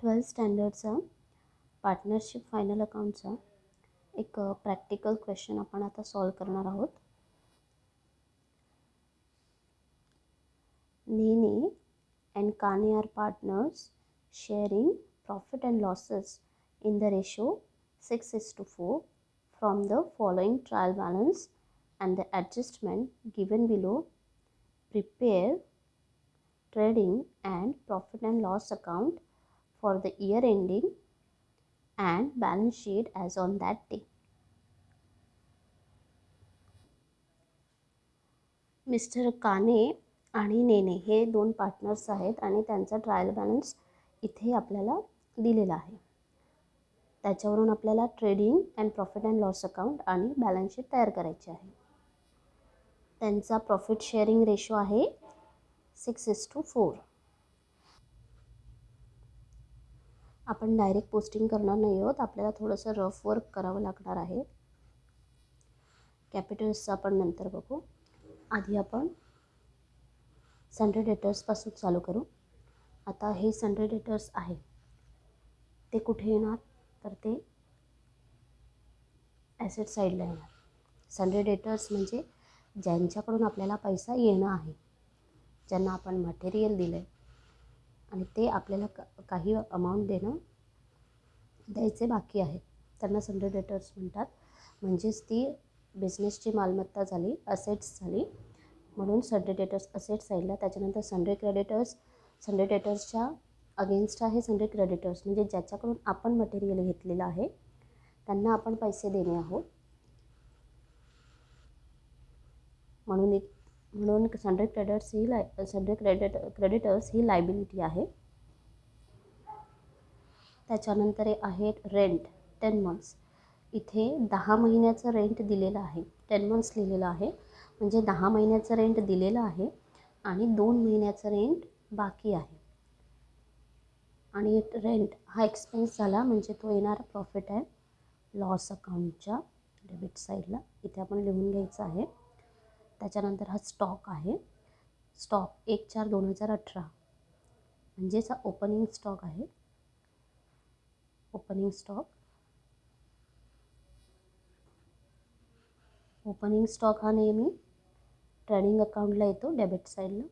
12th स्टँडर्डचा partnership final अकाउंटचा एक practical question आपण आता सॉल्व करणार आहोत. Nene and Kane are partners sharing profit and losses in the ratio 6:4 from the following trial balance and the adjustment given below. Prepare trading and profit and loss account for the year ending and balance sheet as on that day. Mister काने आणि नेने हे दोन partners आहेत आणि त्यांचा trial balance इथे आपल्याला दिलेला आहे. त्याच्यावरून आपल्याला trading and profit and loss account आणि बॅलन्स शीट तयार करायची आहे. त्यांचा प्रॉफिट शेअरिंग रेशो आहे 6:4. आपण डायरेक्ट पोस्टिंग करणार नाही आहोत, आपल्याला थोडंसं रफ वर्क करावं लागणार आहे. कॅपिटल्सचं आपण नंतर बघू. आधी आपण सन्ड्री डेटर्सपासून चालू करू. आता हे सन्ड्री डेटर्स आहे ते कुठे येणार, तर ते ॲसेट साईडला येणार. सन्ड्री डेटर्स म्हणजे ज्यांच्याकडून आपल्याला पैसा येणं आहे, ज्यांना आपण मटेरियल दिलं आहे आणि ते आपल्याला काही अमाऊंट द्यायचे बाकी आहेत, त्यांना सन्ड्री डेटर्स म्हणतात. म्हणजेच ती बिझनेसची मालमत्ता झाली, असेट्स झाली, म्हणून सन्ड्री डेटर्स असेट साईडला. त्याच्यानंतर सन्ड्री क्रेडिटर्स, सन्ड्री डेटर्सच्या अगेन्स्ट आहे सन्ड्री क्रेडिटर्स, म्हणजे ज्याच्याकडून आपण मटेरियल घेतलेलं आहे त्यांना आपण पैसे देणे आहोत, म्हणून सन्ड्री क्रेडिटर्स ही लायबिलिटी आहे. त्याच्यानंतर आहे रेंट 10 मंथ्स. इथे 10 महिन्याचं रेंट दिलेलं आहे, 10 मंथ्स लिहिलेलं आहे, म्हणजे 10 महिन्याचं रेंट दिलेलं आहे आणि 2 महिन्याचं रेंट बाकी आहे. आणि रेंट हा एक्सपेन्स झाला, म्हणजे तो येणार प्रॉफिट अँड लॉस अकाउंटच्या डेबिट साईडला. इथे आपण लिहून घ्यायचं आहे. त्याच्यानंतर हा स्टॉक आहे. स्टॉक 1/4/2018 म्हणजेच हा ओपनिंग स्टॉक आहे. ओपनिंग स्टॉक हा नेहमी ट्रेडिंग अकाउंटला येतो, डेबिट साईडला.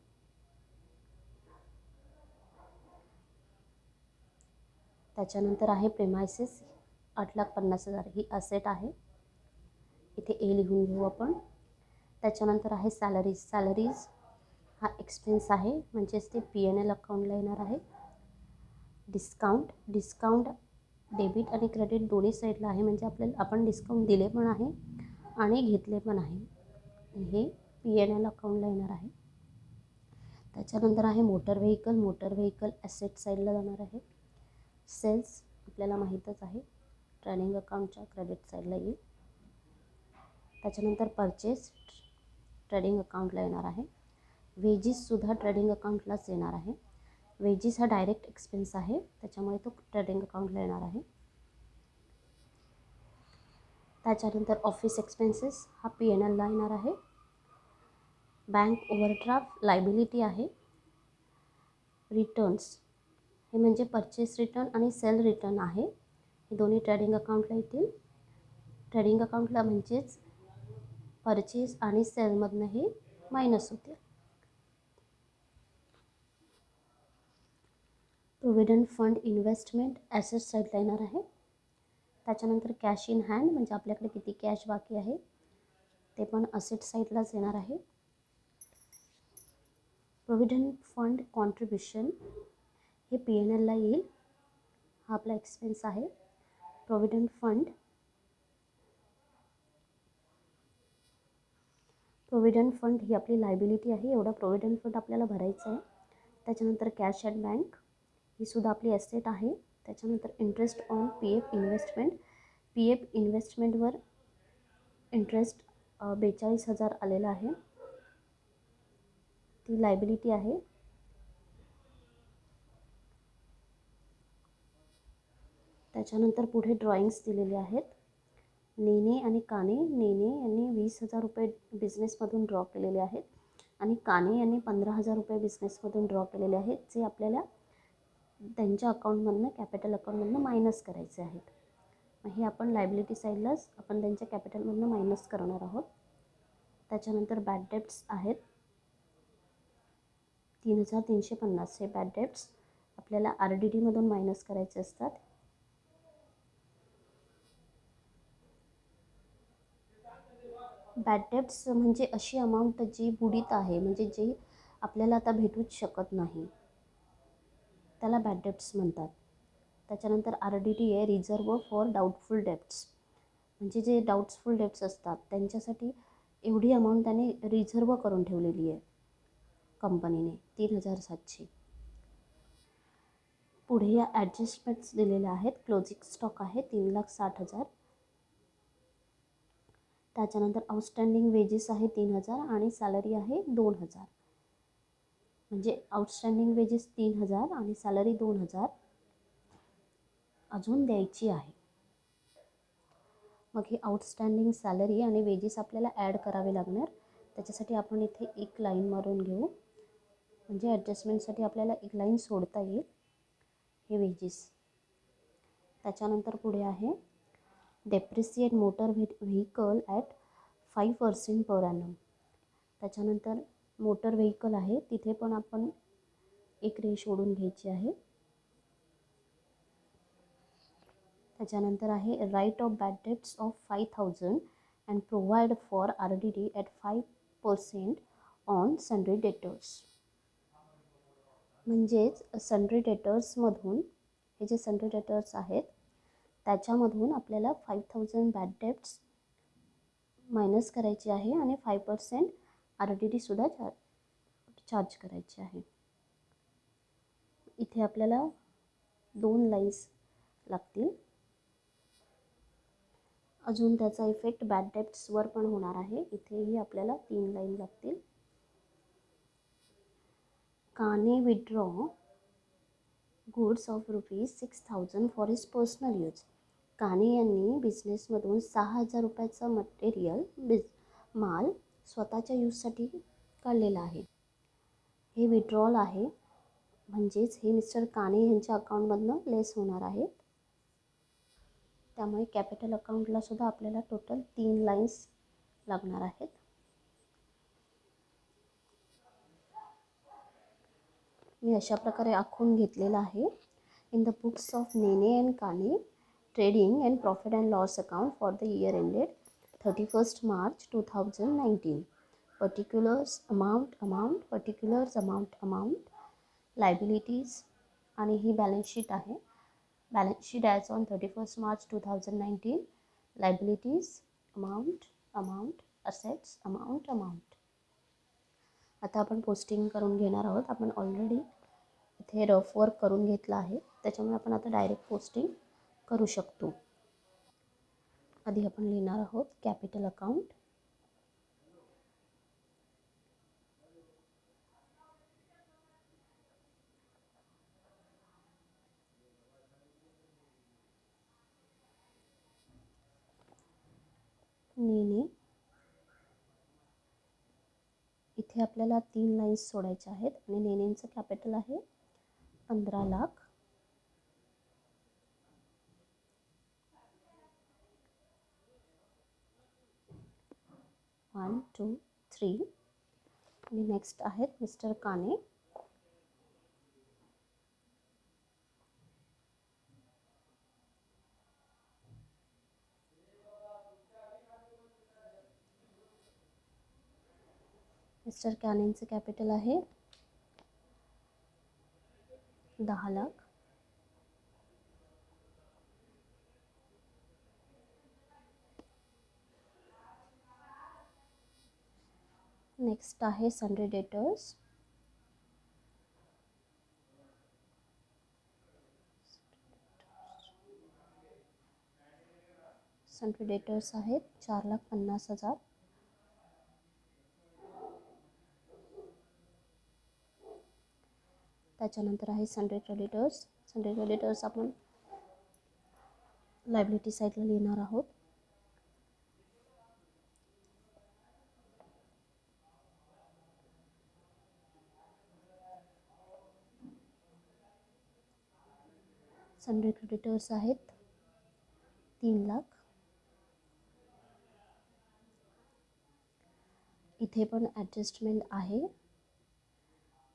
त्याच्यानंतर आहे प्रेमायसेस 8,50,000 ही असेट आहे, इथे ए लिहून घेऊ आपण. त्याच्यानंतर आहे सॅलरीज हा एक्सपेन्स आहे, म्हणजेच ते P&L अकाउंटला येणार आहे. डिस्काउंट डेबिट आणि क्रेडिट दोन्ही साईडला आहे, म्हणजे आपण डिस्काउंट दिले पण आहे आणि घेतले पण आहे, हे P&L अकाउंटला येणार आहे. त्याच्यानंतर आहे मोटर व्हेकल ॲसेट साईडला जाणार आहे. सेल्स आपल्याला माहीतच आहे, ट्रेडिंग अकाउंटच्या क्रेडिट साईडला येईल. त्याच्यानंतर परचेस ट्रेडिंग अकाउंटला येणार आहे. वेजेससुद्धा ट्रेडिंग अकाउंटलाच येणार आहे. वेजेस हा डायरेक्ट एक्सपेन्स आहे, त्याच्यामुळे तो ट्रेडिंग अकाउंटला येणार आहे. त्याच्यानंतर ऑफिस एक्सपेन्सेस हा P&Lला येणार आहे. बँक ओव्हरड्राफ्ट लायबिलिटी आहे. रिटर्न्स हे म्हणजे परचेस रिटर्न आणि सेल रिटर्न आहे, हे दोन्ही ट्रेडिंग अकाउंटला येतील. ट्रेडिंग अकाउंटला म्हणजेच परचेस आणि सेलमधनं हे मायनस होतील. प्रोव्हिडंट फंड इन्व्हेस्टमेंट ॲसेट साईडला येणार आहे. त्याच्यानंतर कॅश इन हँड म्हणजे आपल्याकडे किती कॅश बाकी आहे ते पण असेट साईडलाच येणार आहे. प्रोव्हिडंट फंड कॉन्ट्रीब्युशन हे P&Lला येईल, हा आपला एक्सपेन्स आहे. प्रोव्हिडंट फंड ही आपली लायबिलिटी आहे, एवढा प्रोव्हिडंट फंड आपल्याला भरायचं आहे. त्याच्यानंतर कॅश ॲट बँक ही सुद्धा आपली ॲसेट आहे. त्याच्यानंतर इंटरेस्ट ऑन PF इन्व्हेस्टमेंटवर इंटरेस्ट 42,000 आलेला आहे, ती लायबिलिटी आहे. त्याच्यानंतर पुढे ड्रॉइंग्स दिलेले आहेत. नेने यांनी 20,000 रुपये बिझनेसमधून ड्रॉ केलेले आहेत आणि काने यांनी 15,000 रुपये बिझनेसमधून ड्रॉ केलेले आहेत, जे आपल्याला त्यांच्या अकाउंटमधनं, कॅपिटल अकाउंटमधनं मायनस करायचे आहेत. मग हे आपण लायबिलिटी साईडलाच आपण त्यांच्या कॅपिटलमधनं मायनस करणार आहोत. त्याच्यानंतर बॅड डेब्ट्स आहेत 3,350. हे बॅड डेब्ट्स आपल्याला RDDमधून मायनस करायचे असतात. बॅड डेब्ट्स म्हणजे अशी अमाऊंट जी बुडीत आहे, म्हणजे जी आपल्याला आता भेटूच शकत नाही, त्याला बॅड डेब्ट्स म्हणतात. त्याच्यानंतर RDD आहे रिझर्व फॉर डाऊटफुल डेब्ट्स, म्हणजे जे डाऊटफुल डेब्ट्स असतात त्यांच्यासाठी एवढी अमाऊंट त्याने रिझर्व करून ठेवलेली आहे कंपनीने, 3,700. पुढे या ॲडजस्टमेंट्स दिलेल्या आहेत. क्लोजिंग स्टॉक आहे 3,60,000. त्याच्यानंतर आउटस्टँडिंग वेजेस आहे 3,000 आणि सॅलरी आहे 2,000. म्हणजे आउटस्टँडिंग वेजेस 3,000 आणि सॅलरी 2,000 अजून द्यायची आहे. मग ही आउटस्टँडिंग सॅलरी आणि वेजेस आपल्याला ॲड करावे लागणार. त्याच्यासाठी आपण इथे एक लाईन मारून घेऊ, म्हणजे ॲडजस्टमेंटसाठी आपल्याला एक लाईन सोडता येईल. हे वेजेस. त्याच्यानंतर पुढे आहे depreciate motor vehicle at 5% per annum. त्याच्यानंतर मोटर व्हेकल आहे, तिथे पण आपण एक रेष ओढून घ्यायची आहे. त्याच्यानंतर आहे write off bad debts of 5,000 and provide for RDD at 5% on sundry debtors. म्हणजेच सन्ड्री डेटर्समधून, हे जे सन्ड्री डेटर्स आहेत त्याच्यामधून आपल्याला 5,000 बॅड डेब्ट्स मायनस करायची आहे आणि 5% RDDसुद्धा चार्ज करायची आहे. इथे आपल्याला 2 लाईन्स लागतील. अजून त्याचा इफेक्ट बॅड डेब्ट्सवर पण होणार आहे. इथेही आपल्याला 3 लाईन लागतील. काने withdraw goods of ₹6,000 for his personal use. काने यांनी बिझनेसमधून 6,000 रुपयाचा मटेरियल माल स्वतःच्या यूजसाठी काढलेला आहे. हे विड्रॉल आहे, म्हणजेच हे मिस्टर काने यांच्या अकाउंटमधनं लेस होणार आहेत. त्यामुळे कॅपिटल अकाउंटला सुद्धा आपल्याला टोटल 3 लाईन्स लागणार आहेत. मी अशा प्रकारे आखून घेतलेला आहे. In the books of Nene and Kane trading and profit and loss account for the year ended 31st March 2019. Particulars amount liabilities, आणि ही बॅलन्स शीट आहे. Balance sheet as on 31st March 2019. Liabilities amount assets amount. आता आपण posting करून घेणार आहोत. आपण already इथे रफ वर्क करून घेतलं आहे, त्याच्यामुळे आपण आता डायरेक्ट पोस्टिंग करू शकतो. आधी आपण लिहिणार आहोत कॅपिटल अकाउंट. नेने, इथे आपल्याला 3 लाईन्स सोडायच्या आहेत आणि नेनेंचं कॅपिटल आहे 15 लाख. One, two, three. आणि नेक्स्ट आहेत मिस्टर काने. मिस्टर कानेंचं कॅपिटल आहे 10 लाख. नेक्स्ट आहे सन्ड्री डेटर्स. सन्ड्री डेटर्स आहेत 4,50,000. त्याच्यानंतर आहे सन्ड्री क्रेडिटर्स. सन्ड्री क्रेडिटर्स आपण लायबिलिटी साईडला लिहिणार आहोत. सन्ड्री क्रेडिटर्स आहेत 3,00,000. इथे पण ॲडजस्टमेंट आहे,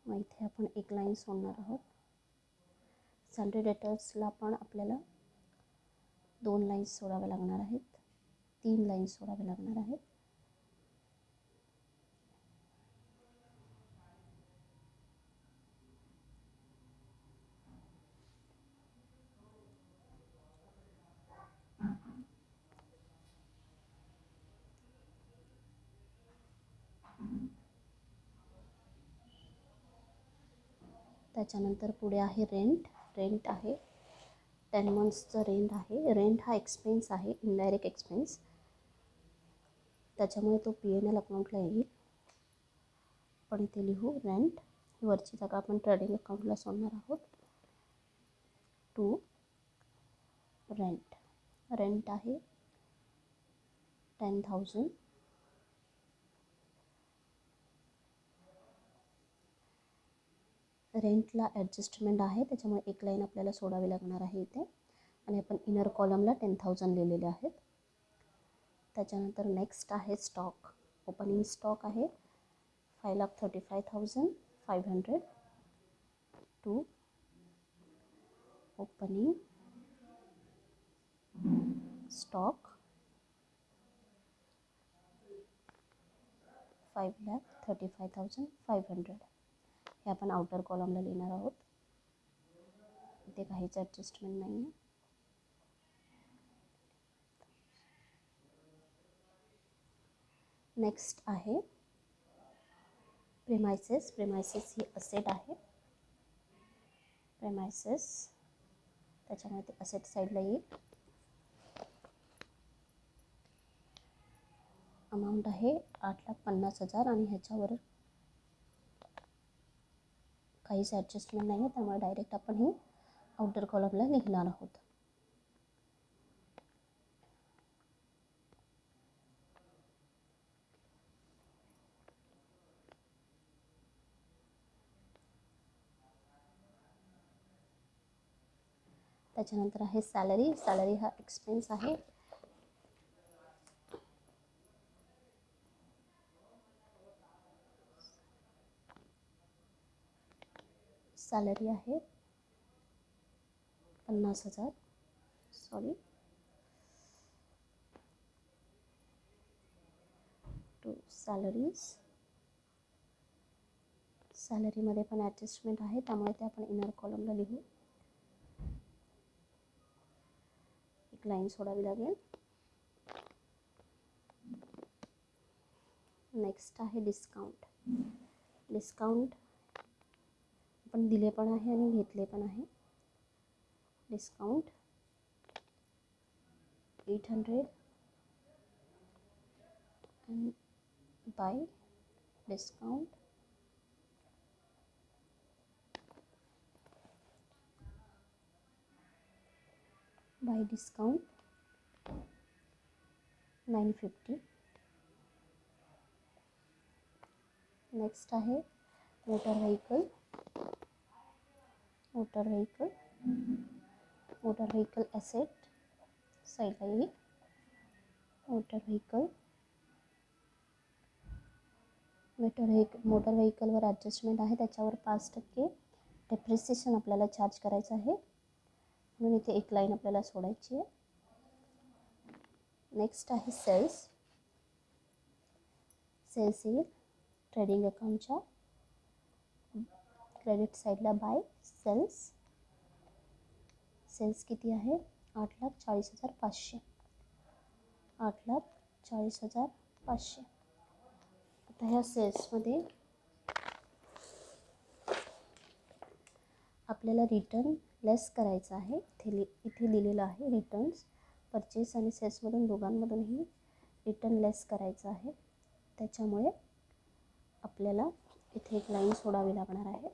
मग इथे आपण एक लाईन सोडणार आहोत. सन्ड्री डेटर्सला पण आपल्याला 2 लाईन्स सोडाव्या लागणार आहेत, 3 लाईन्स सोडाव्या लागणार आहेत. त्याच्यानंतर पुढे आहे रेंट आहे 10 मंथ्सचं रेंट आहे. रेंट हा एक्सपेन्स आहे, इनडायरेक्ट एक्सपेन्स, त्याच्यामुळे तो P&L अकाउंटला येईल. पण इथे लिहू रेंट, वरची जागा आपण ट्रेडिंग अकाउंटला सोडणार आहोत. टू रेंट आहे 10,000. रेंटला ॲडजस्टमेंट आहे, त्याच्यामुळे एक लाईन आपल्याला सोडावी लागणार आहे इथे, आणि आपण इनर कॉलमला 10,000 लिहिलेले आहेत. त्याच्यानंतर नेक्स्ट आहे स्टॉक. ओपनिंग स्टॉक आहे 5,35,500. To opening stock 5,35,500. हे आपण आउटर कॉलमला लिहिणार आहोत. इथे काहीच ॲडजस्टमेंट नाही आहे. नेक्स्ट आहे प्रेमायसेस. प्रेमायसेस ही असेट आहे. प्रेमायसेस, त्याच्यामुळे ते असेट साईडला येईल. अमाऊंट आहे 8,50,000 आणि ह्याच्यावर काहीच ॲडजस्टमेंट नाही आहे, त्यामुळे डायरेक्ट आपण ही आउटर कॉलमला लिहिणार आहोत. त्याच्यानंतर आहे सॅलरी. सॅलरी हा एक्सपेन्स आहे. सॅलरी आहे 50,000. टू सॅलरीमध्ये पण ॲडजस्टमेंट आहे, त्यामुळे ते आपण इनर कॉलमला लिहू. एक लाईन सोडावी लागेल. नेक्स्ट आहे डिस्काउंट. डिस्काउंट आपण दिले पण आहे आणि घेतले पण आहे. Discount 800 and by discount by discount 950. Next आहे motor vehicle. Motor vehicle asset साईडला येईल. मोटर व्हेकलवर ॲडजस्टमेंट आहे, त्याच्यावर 5% डेप्रिसिएशन आपल्याला चार्ज करायचं आहे, म्हणून इथे एक लाईन आपल्याला सोडायची आहे. नेक्स्ट आहे सेल्स येईल ट्रेडिंग अकाउंटच्या क्रेडिट साईडला बाय सेल्स किती आहे 8,40,500. 8,40,500. आता ह्या सेल्समध्ये आपल्याला रिटर्न लेस करायचं आहे. इथे लिहिलेलं आहे रिटर्न्स. परचेस आणि सेल्समधून दोघांमधूनही रिटर्न लेस करायचं आहे, त्याच्यामुळे आपल्याला इथे एक लाईन सोडावी लागणार आहे,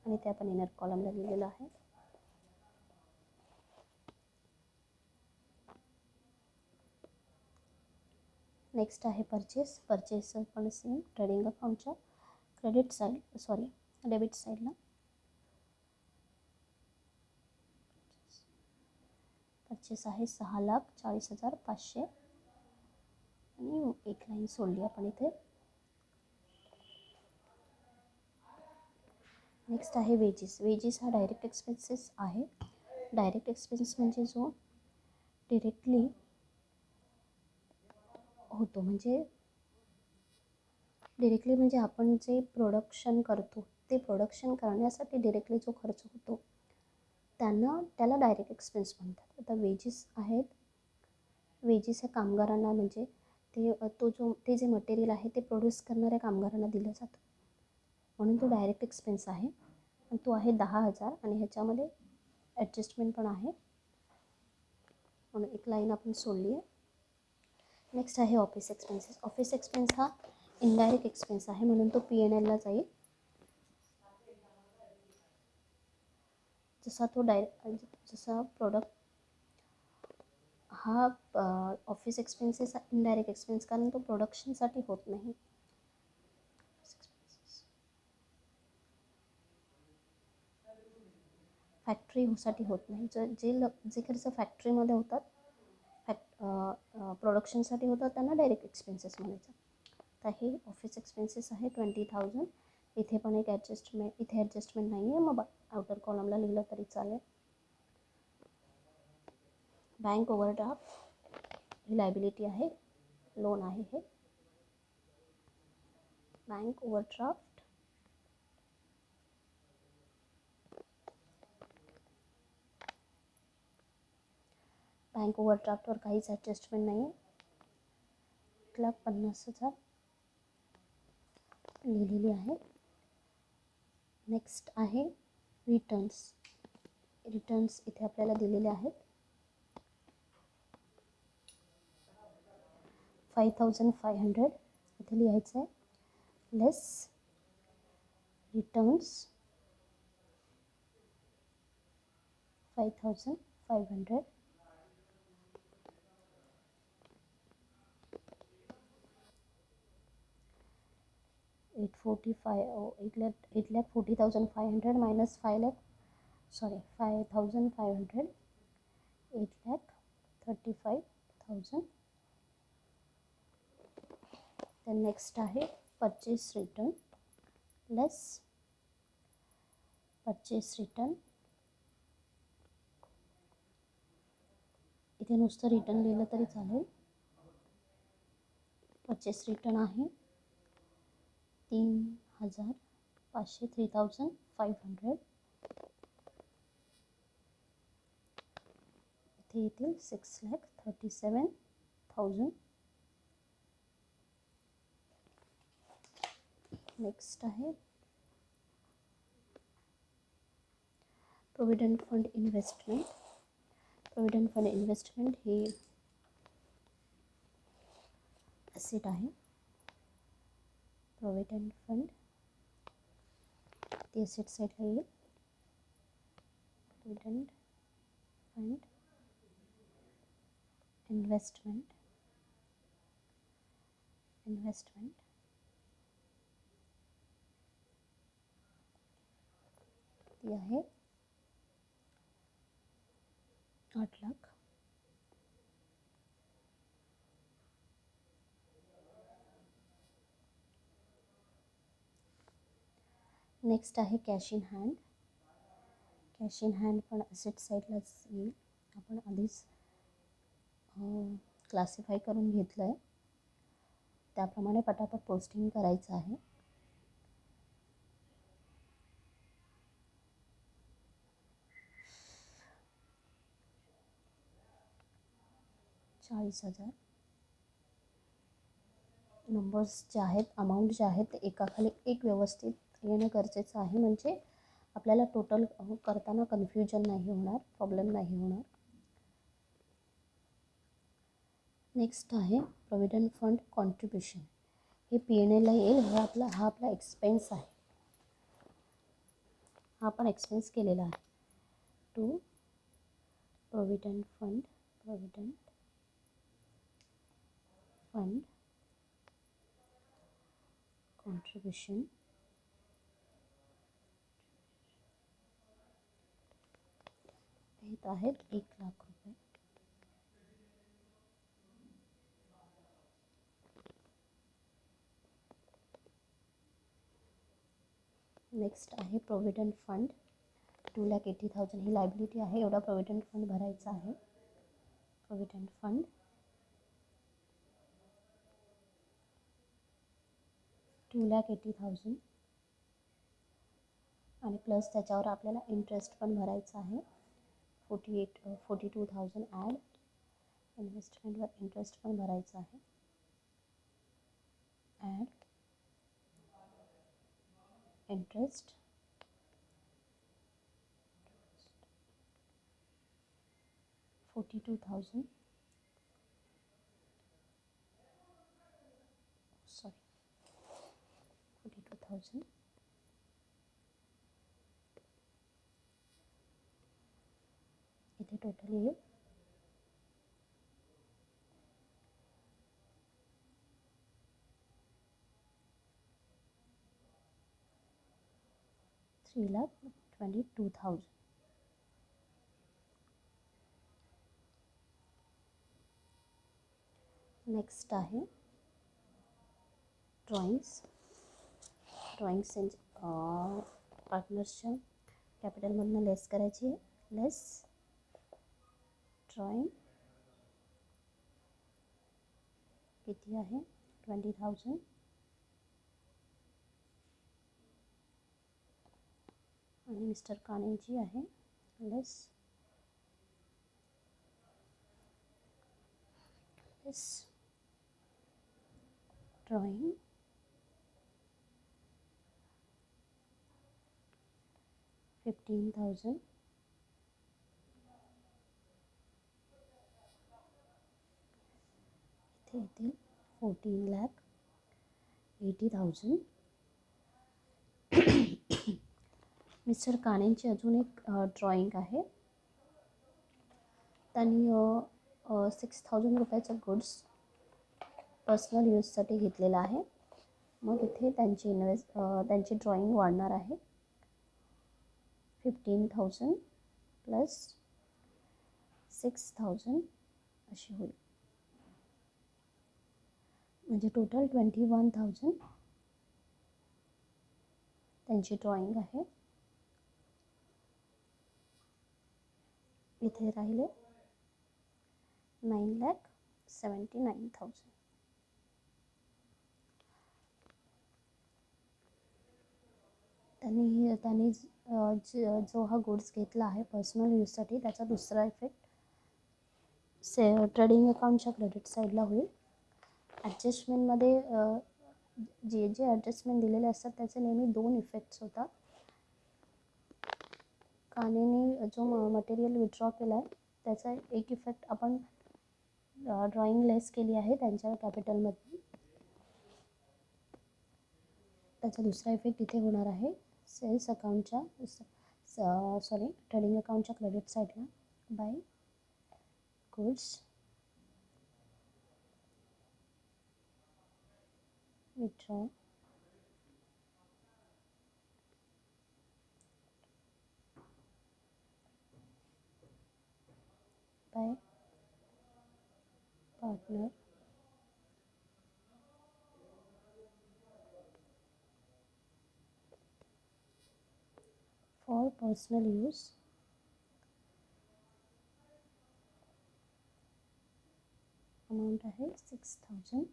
आणि ते आपण इनर कॉलमला लिहिलेलं आहे. नेक्स्ट आहे परचेस पण सेम ट्रेडिंग अकाउंटच्या डेबिट साईडला परचेस आहे 6,40,500 आणि एक लाईन सोडली आपण इथे. नेक्स्ट आहे वेजेस. वेजेस हा डायरेक्ट एक्सपेन्सेस आहे. डायरेक्ट एक्सपेन्स म्हणजे जो डिरेक्टली होतो, म्हणजे आपण जे प्रोडक्शन करतो ते प्रोडक्शन करण्यासाठी डिरेक्टली जो खर्च होतो त्याला डायरेक्ट एक्सपेन्स म्हणतात. आता वेजेस आहेत. वेजेस हे कामगारांना म्हणजे ते जे मटेरियल आहे ते प्रोड्यूस करणाऱ्या कामगारांना दिलं जातं, म्हणून तो डायरेक्ट एक्सपेन्स आहे. आणि तो आहे 10,000 आणि ह्याच्यामध्ये ॲडजस्टमेंट पण आहे, म्हणून एक लाईन आपण सोडली आहे. नेक्स्ट आहे ऑफिस एक्सपेन्सेस. ऑफिस एक्सपेन्स हा इनडायरेक्ट एक्सपेन्स आहे, म्हणून तो P&Lला जाईल. जसा प्रोडक्ट हा ऑफिस एक्सपेन्सेस हा इनडायरेक्ट एक्सपेन्स, कारण तो प्रोडक्शनसाठी होत नाही. फॅक्टरीसाठी होत नाही. जे खर्च फॅक्टरीमध्ये होतात, प्रोडक्शनसाठी होतात, त्यांना डायरेक्ट एक्सपेन्सेस म्हणायचं. तर हे ऑफिस एक्सपेन्सेस आहे 20,000. इथे पण एक इथे ॲडजस्टमेंट नाही आहे, मग आउटर कॉलमला लिहिलं तरी चालेल. बँक ओव्हरड्राफ्ट ही लायबिलिटी आहे, लोन आहे हे. बँक ओव्हरड्राफ्ट ओव्हरड्राफ्टवर काहीच ॲडजस्टमेंट नाही आहे. 1,50,000 लिहिलेली आहे. नेक्स्ट आहे रिटर्न्स. इथे आपल्याला दिलेले आहेत 5,500 इथे लिहायचं आहे, लेस रिटर्न्स 5,500. $8,40,500 minus 5,500, 8,35,000. then next आहे परचेस रिटर्न लेस परचेस रिटर्न. इथे नुसतं रिटर्न लिहिलं तरी चालेल. परचेस रिटर्न आहे 3,500, 3,500. इथे येतील 6,37,000. नेक्स्ट आहे provident fund investment. Provident fund investment ही ॲसेट आहे. प्रोव्हिडंट फंड ती ॲसेट साईडला येईल. प्रोव्हिडंट फंड इन्व्हेस्टमेंट ती आहे 8,00,000. नेक्स्ट आहे cash in hand. Cash in hand पण ॲसेट साईडलाच येईल. आपण आधीच क्लासिफाय करून घेतलं आहे, त्याप्रमाणे पटापट पोस्टिंग करायचं आहे. $40,000. नंबर्स जे आहेत, अमाऊंट जे आहेत ते एकाखाली एक व्यवस्थित येणं गरजेचं आहे, म्हणजे आपल्याला टोटल करताना कन्फ्युजन नाही होणार, प्रॉब्लेम नाही होणार. नेक्स्ट आहे प्रोव्हिडंट फंड कॉन्ट्रीब्युशन. हे P&Lला येईल. हा आपला एक्सपेन्स आहे. हा आपण एक्सपेन्स केलेला आहे टू प्रोव्हिडंट फंड कॉन्ट्रीब्युशन. येत आहेत 1,00,000 रुपये. नेक्स्ट आहे प्रोव्हिडंट फंड. 2,80,000 ही लायबिलिटी आहे. एवढा प्रोव्हिडंट फंड भरायचा आहे. प्रोव्हिडंट फंड 2,80,000 आणि प्लस त्याच्यावर आपल्याला इंटरेस्ट पण भरायचा आहे. 42,000 ॲड. इन्व्हेस्टमेंटवर इंटरेस्ट पण भरायचा आहे. ॲड इंटरेस्ट 42,000 42,000 इथे टोटल येईल 3,22,000. नेक्स्ट आहे ड्रॉइंग्स. पार्टनर्सच्या कॅपिटलमधनं लेस करायची आहे. लेस ड्रॉइंग किती आहे 20,000. आणि मिस्टर कानेंची आहे लेस ड्रॉइंग 15,000. इथे येतील 14,80,000. मिस्टर कानेंची अजून एक ड्रॉइंग आहे. त्यांनी 6,000 रुपयाचा गुड्स पर्सनल यूजसाठी घेतलेला आहे. मग इथे त्यांची ड्रॉइंग वाढणार आहे. 15,000 प्लस 6,000 अशी होईल. म्हणजे टोटल 21,000 त्यांची ड्रॉइंग आहे. इथे राहिले 9,79,000. त्यांनी जो हा गुड्स घेतला आहे पर्सनल यूजसाठी त्याचा दुसरा इफेक्ट ट्रेडिंग अकाउंटच्या क्रेडिट साईडला होईल. ॲडजस्टमेंटमध्ये जे ॲडजस्टमेंट दिलेले असतात त्याचे नेहमी 2 इफेक्ट्स होतात. कानेने जो मटेरियल विड्रॉ केला आहे त्याचा एक इफेक्ट आपण ड्रॉइंग लेस केली आहे त्यांच्या कॅपिटलमध्ये. त्याचा दुसरा इफेक्ट इथे होणार आहे सेल्स अकाउंटच्या ट्रेडिंग अकाउंटच्या क्रेडिट साईडला. By goods withdraw by partner for personal use amount आहे 6,000.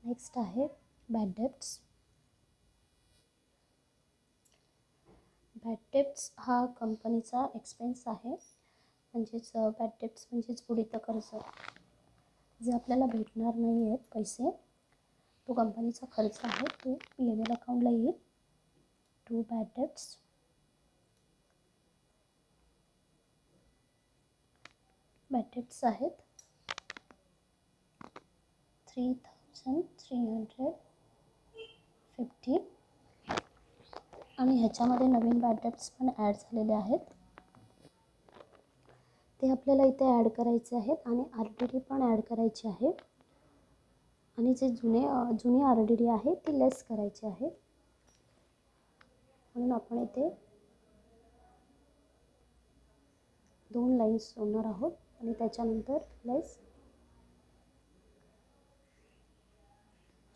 नेक्स्ट आहे बॅड डेब्ट्स. बॅड डेब्ट्स हा कंपनीचा एक्सपेन्स आहे. म्हणजेच बॅड डेब्ट्स म्हणजेच बुडीत कर्ज जे आपल्याला भेटणार नाही आहेत पैसे, तो कंपनीचा खर्च आहे. तो P&L अकाउंटला येईल. 2 बॅड डेब्ट्स आहेत 3,350 आणि ह्याच्यामध्ये नवीन बॅड डेब्ट्स पण ॲड झालेले आहेत. ते आपल्याला इथे ॲड करायचे आहेत आणि RDD पण ॲड करायची आहे. आणि जे जुनी RDD आहे ती लेस करायची आहे. म्हणून आपण इथे 2 लाईन्स जोडणार आहोत आणि त्याच्यानंतर लेस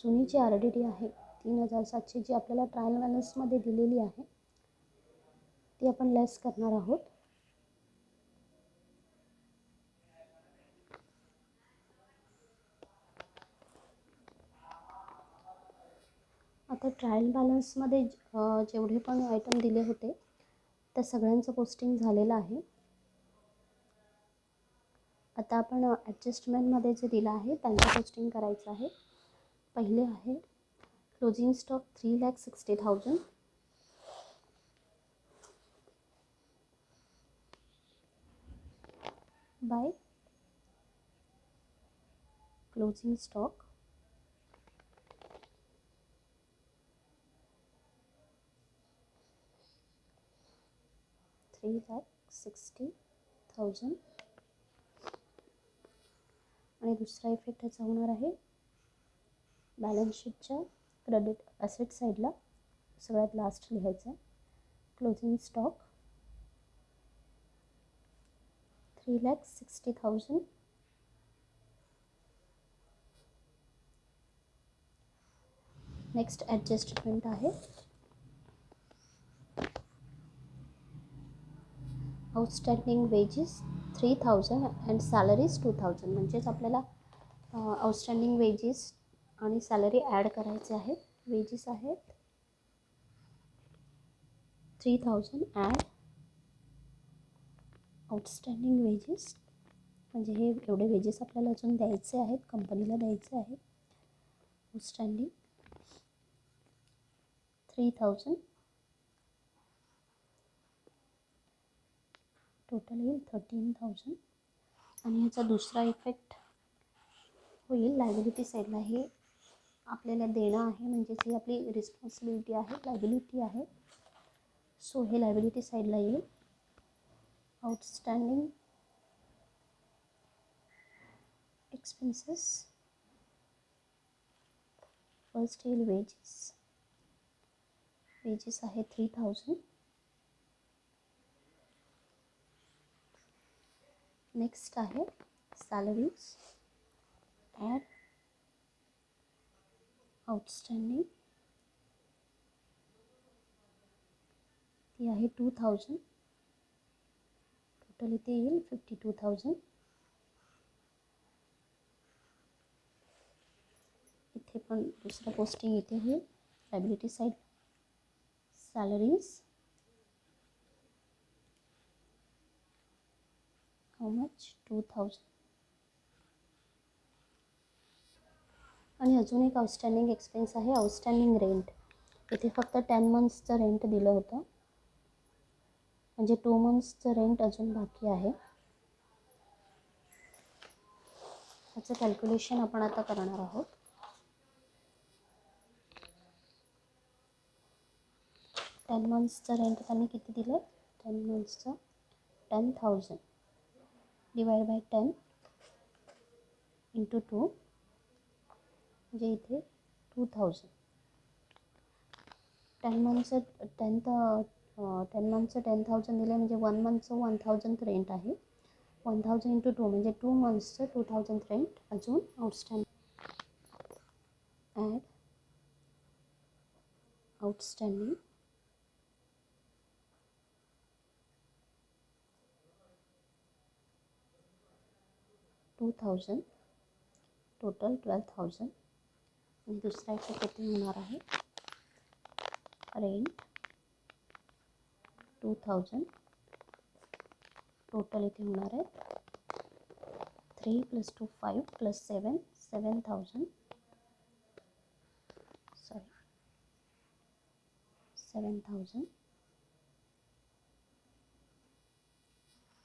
जुनी जी RDD आहे 3700 जी आपल्याला ट्रायल बॅलन्समध्ये दिलेली आहे ती आपण लेस करणार आहोत. आता ट्रायल बॅलन्समध्ये जेवढे पण आयटम दिले होते त्या सगळ्यांचं पोस्टिंग झालेलं आहे. आता आपण ॲडजस्टमेंटमध्ये जे दिलं आहे त्यांचं पोस्टिंग करायचं आहे. पहिले आहे closing stock 3,60,000 by closing stock 3,60,000 आणि दुसरा इफेक्ट याचा होणार आहे बॅलन्स शीटच्या क्रेडिट ॲसेट साईडला सगळ्यात लास्ट लिहायचं आहे क्लोजिंग स्टॉक 3,60,000 नेक्स्ट ॲडजस्टमेंट आहे आउटस्टँडिंग वेजेस 3,000 अँड सॅलरीज 2,000 म्हणजेच आपल्याला आउटस्टँडिंग वेजेस आणि सॅलरी ॲड करायचे आहेत. वेजेस आहेत 3,000 ॲड आउटस्टँडिंग वेजेस म्हणजे हे एवढे वेजेस आपल्याला अजून द्यायचे आहेत, कंपनीला द्यायचे आहेत. आउटस्टँडिंग 3,000 टोटल येईल 13,000 आणि ह्याचा दुसरा इफेक्ट होईल लायबिलिटी साईडला. हे आपल्याला देणं आहे म्हणजेच ही आपली रिस्पॉन्सिबिलिटी आहे, लायबिलिटी आहे. सो हे लायबिलिटी साईडला येईल. आउटस्टँडिंग एक्सपेन्सेस फर्स्ट येईल वेजेस आहे 3,000. नेक्स्ट आहे सॅलरीज ॲड आउटस्टँडिंग ती आहे 2,000 टोटल इथे येईल 52,000. इथे पण दुसरं पोस्टिंग इथे होईल liability side salaries how much 2,000 आणि अजून एक आउटस्टँडिंग एक्सपेन्स आहे आउटस्टँडिंग रेंट. इथे फक्त 10 मंथ्सचं रेंट दिलं होतं म्हणजे 2 मंथ्सचं रेंट अजून बाकी आहे. त्याचं कॅल्क्युलेशन आपण आता करणार आहोत. टेन मंथ्सचं रेंट त्यांनी किती दिलं 10 मंथ्सचं 10,000 डिवाइड बाय 10 इंटू 2 म्हणजे इथे 2,000. 10 मंथचं 10,000 दिले म्हणजे 1 मंथचं 1,000 रेंट आहे. 1,000 इंटू 2 म्हणजे 2 मंथ्सचं 2,000 रेंट अजून आउटस्टँडिंग ॲड आउटस्टँडिंग 2,000 टोटल 12,000 आणि दुसरा इफेक्ट किती होणार आहे रेंट 2,000 टोटल इथे होणार आहे 3 + 2 5 + 7 7,000 7,000.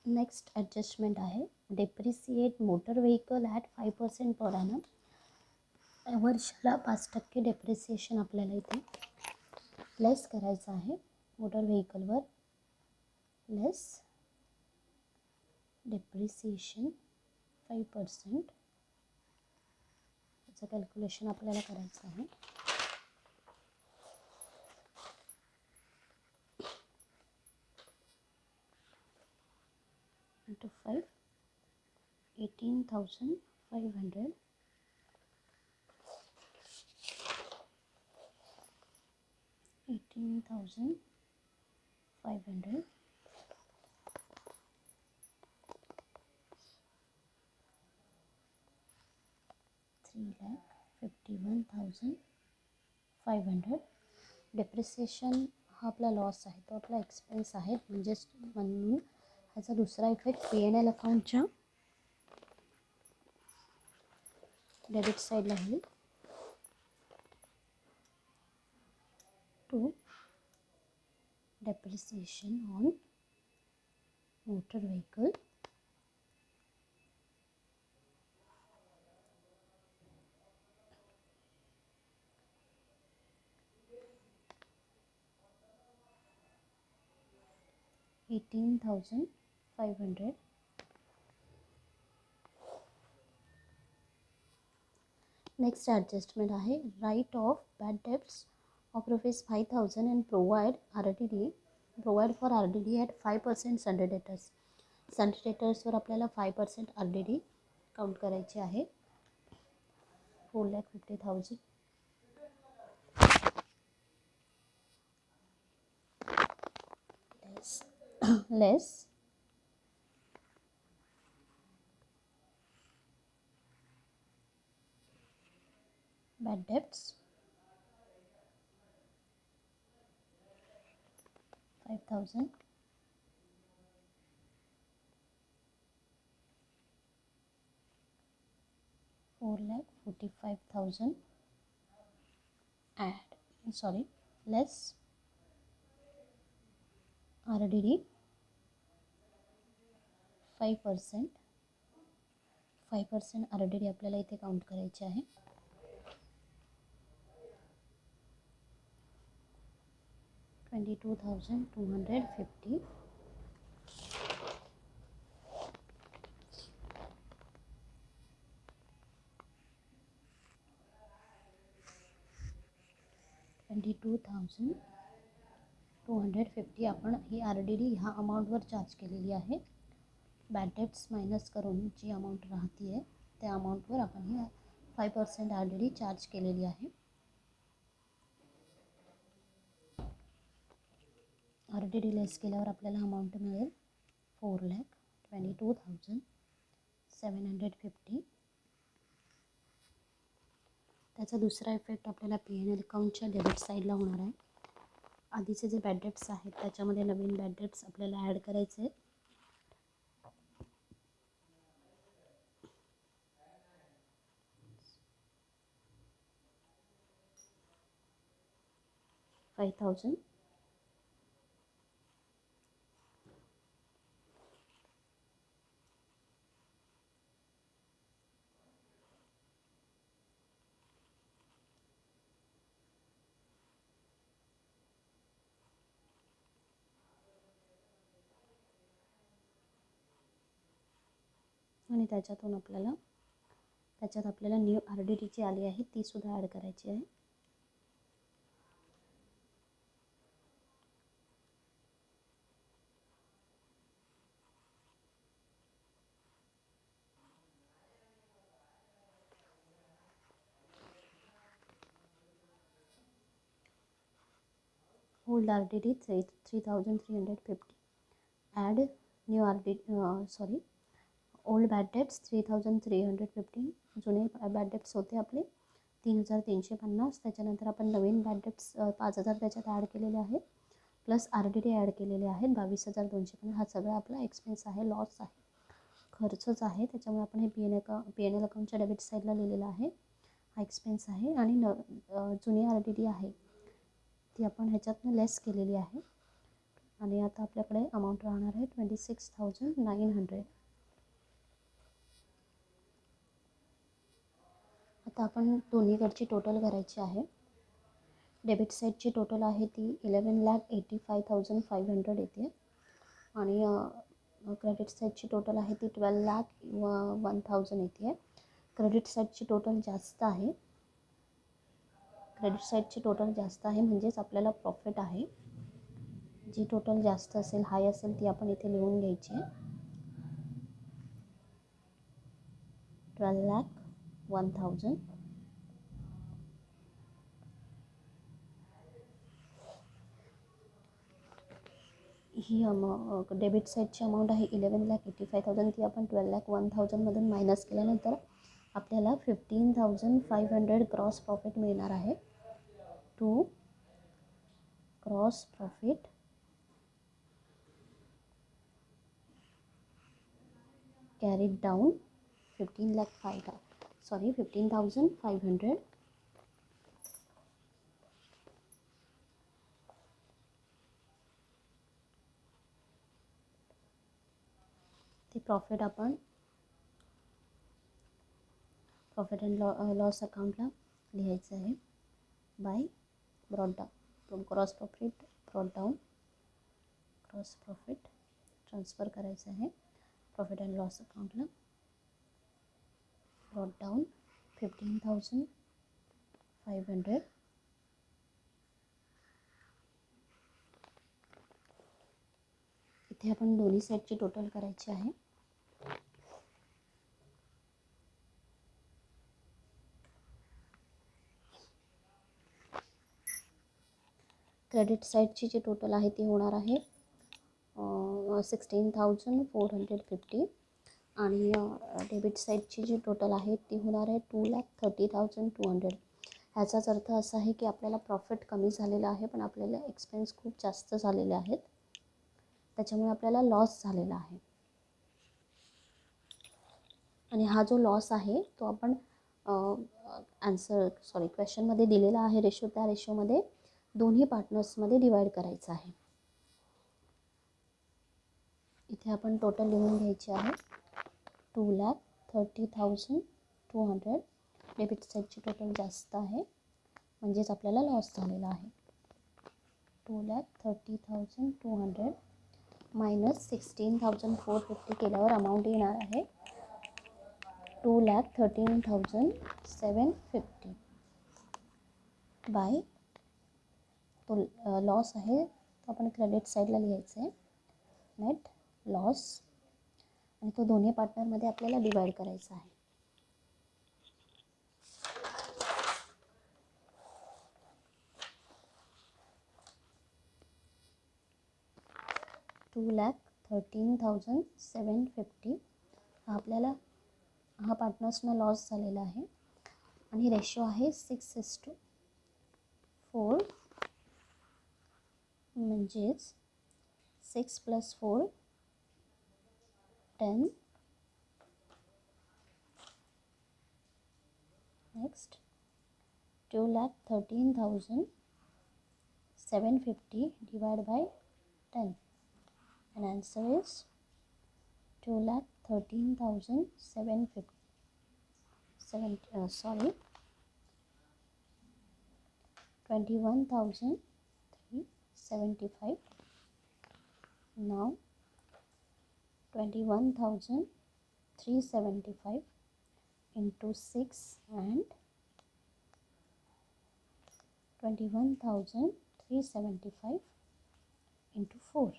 नेक्स्ट ॲडजस्टमेंट आहे depreciate motor vehicle at 5% per annum. वर्षाला 5% डेप्रिसिएशन आपल्याला इथे लेस करायचं आहे. मोटर व्हेकलवर लेस डेप्रिसिएशन 5%. त्याचं कॅल्क्युलेशन आपल्याला करायचं आहे. into 5, 18,500. 18,500. 3,51,500. डेप्रिसिएशन हा आपला लॉस आहे, तो आपला एक्सपेन्स आहे. म्हणून ह्याचा दुसरा इफेक्ट P&L अकाउंटच्या डेबिट साईडला होईल. To depreciation on motor vehicle. $18,500. Next adjustment आहे write off bad debts of ₹5,000 and provide for RDD at 5% sundry debtors. Sundry डेटर्सवर आपल्याला 5% RDD काउंट करायची आहे. 4,50,000 लेस bad debts 5,000 4,45,000 less RDD 5% RDD आपल्याला इथे काउंट करायचे आहे. 22,250. $22,250 आपण ही RDD ह्या अमाऊंटवर चार्ज केलेली आहे. बॅड डेब्ट्स मायनस करून जी अमाऊंट राहते आहे त्या अमाऊंटवर आपण ही 5% RDD चार्ज केलेली आहे. RDD लेस केल्यावर आपल्याला अमाऊंट मिळेल 4,22,750. त्याचा दुसरा इफेक्ट आपल्याला P&L अकाउंटच्या डेबिट साईडला होणार आहे. आधीचे जे बॅड डेब्ट्स आहेत त्याच्यामध्ये नवीन बॅड डेब्ट्स आपल्याला ॲड करायचे आहेत. $5,000. आणि त्याच्यात आपल्याला न्यू RDD जी आली आहे ती सुद्धा ॲड करायची आहे. Old RDD 3,350. Add new old bad debts 3,350. जुने बॅड डेब्ट्स होते आपले 3,350. त्याच्यानंतर आपण नवीन बॅड डेब्ट्स 5,000 त्याच्यात ॲड केलेले आहेत. प्लस RDD ॲड केलेले आहेत 22,250. हा सगळा आपला एक्सपेन्स आहे, लॉस आहे, खर्चच आहे. त्याच्यामुळे आपण हे P&L अकाउंटच्या डेबिट साईडला लिहिलेलं आहे. हा एक्सपेन्स आहे. आणि जुनी RDD आहे ती आपण ह्याच्यातनं लेस केलेली आहे. आणि आता आपल्याकडे अमाऊंट राहणार आहे 26,900. आता आपण दोन्हीकडची टोटल करायची आहे. डेबिट साईडची टोटल आहे ती 11,85,500 येते. आणि क्रेडिट साईडची टोटल आहे ती 12,01,000 येते. क्रेडिट साईडची टोटल जास्त आहे. म्हणजेच आपल्याला प्रॉफिट आहे. जी टोटल जास्त असेल, हाय असेल ती आपण इथे लिहून घ्यायची आहे. 12,01,000. ही डेबिट साईडची अमाऊंट आहे 11,85,000. ती आपण 12,01,000मधून मायनस केल्यानंतर आपल्याला 15,500 क्रॉस प्रॉफिट मिळणार आहे. To gross profit carried down 15,500. ते प्रॉफिट आपण प्रॉफिट अँड लॉस अकाउंटला लिहायचं आहे. By brought down gross profit brought down gross profit transfer करायचं आहे प्रॉफिट अँड लॉस अकाउंटला. Brought down 15,500. इथे आपण दोन्ही साईडची टोटल करायची आहे. क्रेडिट साईडची जी टोटल आहे ती होणार आहे 16,450 आणि डेबिट साईडची जी टोटल आहे ती होणार आहे 2,30,200. ह्याचाच अर्थ असा आहे की आपल्याला प्रॉफिट कमी झालेला आहे पण आपल्याला एक्सपेन्स खूप जास्त झालेले आहेत, त्याच्यामुळे आपल्याला लॉस झालेला आहे. आणि हा जो लॉस आहे तो आपण क्वेश्चनमध्ये दिलेला आहे रेशो, त्या रेशोमध्ये दोन्ही पार्टनर्समध्ये डिवाइड करायचं आहे. इथे आपण टोटल लिहून घ्यायची आहे 2,30,200. डेबिट साईडची टोटल जास्त आहे म्हणजेच आपल्याला लॉस झालेला आहे. 2,30,200 मायनस 16,450 केल्यावर अमाऊंट येणार आहे 2,13,750. बाय तो लॉस आहे तो आपण क्रेडिट साईडला लिहायचं आहे नेट लॉस आणि तो दोन्ही पार्टनरमध्ये आपल्याला डिवाइड करायचा आहे. $2,13,750 हा आपल्याला हा पार्टनर्सना लॉस झालेला आहे आणि रेशो आहे 6:4 म्हणजेच 6 + 4 10. Next 2,13,750 divided by 10 and answer is 2,13,750 21,375. Now 21,375 into 6 and 21,375 into 4.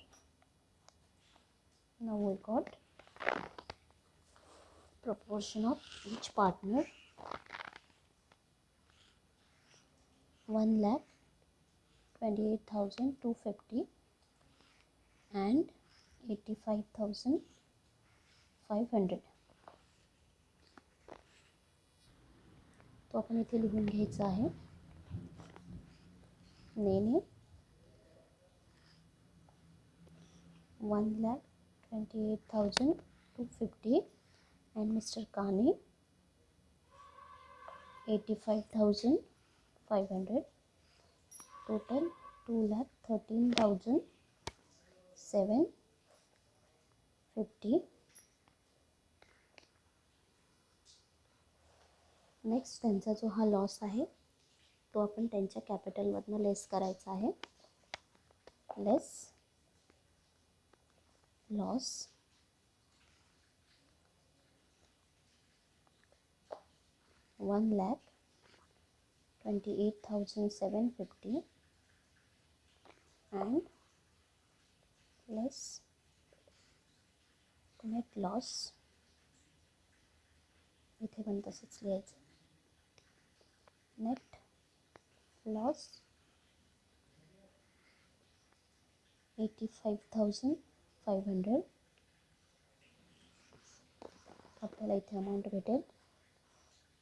Now we got proportion of each partner 1,28,250 and 85,500. तो आपण इथे लिहून घ्यायचा आहे नेने 1,28,250 and Mr. Kani 85,500. Total 2,13,750. Next त्यांचा जो हा लॉस आहे तो आपण त्यांच्या कॅपिटलमधनं लेस करायचा आहे. Less loss 1,28,750 and less net loss इथे पण तसंच लिहायचं. Net loss 85,500. आपल्याला इथे अमाऊंट भेटेल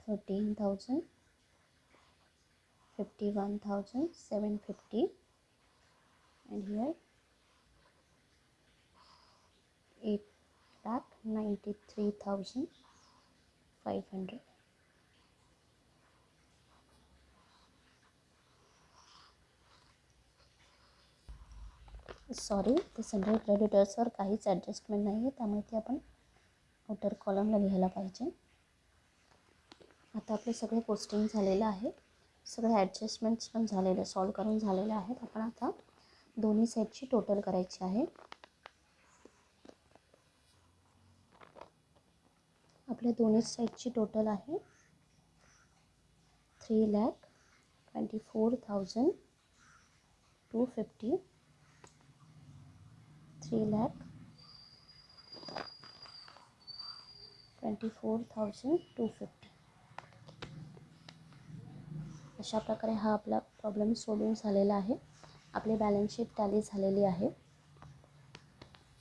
13,51,750 and here 8,93,500. सॉरी, ते सनराइज क्रेडिटर्सवर काहीच ॲडजस्टमेंट नाही आहे, त्यामुळे ते आपण आउटर कॉलमला लिहायला पाहिजे. आता आपले सगळे पोस्टिंग झालेलं आहे, सगळे ॲडजस्टमेंट्स पण झालेले, सॉल्व करून झालेले आहेत. आपण आता दोन्ही साईडची टोटल करायची आहे. आपल्या दोन्ही साईडची टोटल आहे 3,24,250. 3,24,250. अशा प्रकारे हा आपला प्रॉब्लेम सोडून झालेला आहे. आपली बॅलन्स शीट टॅली झालेली आहे.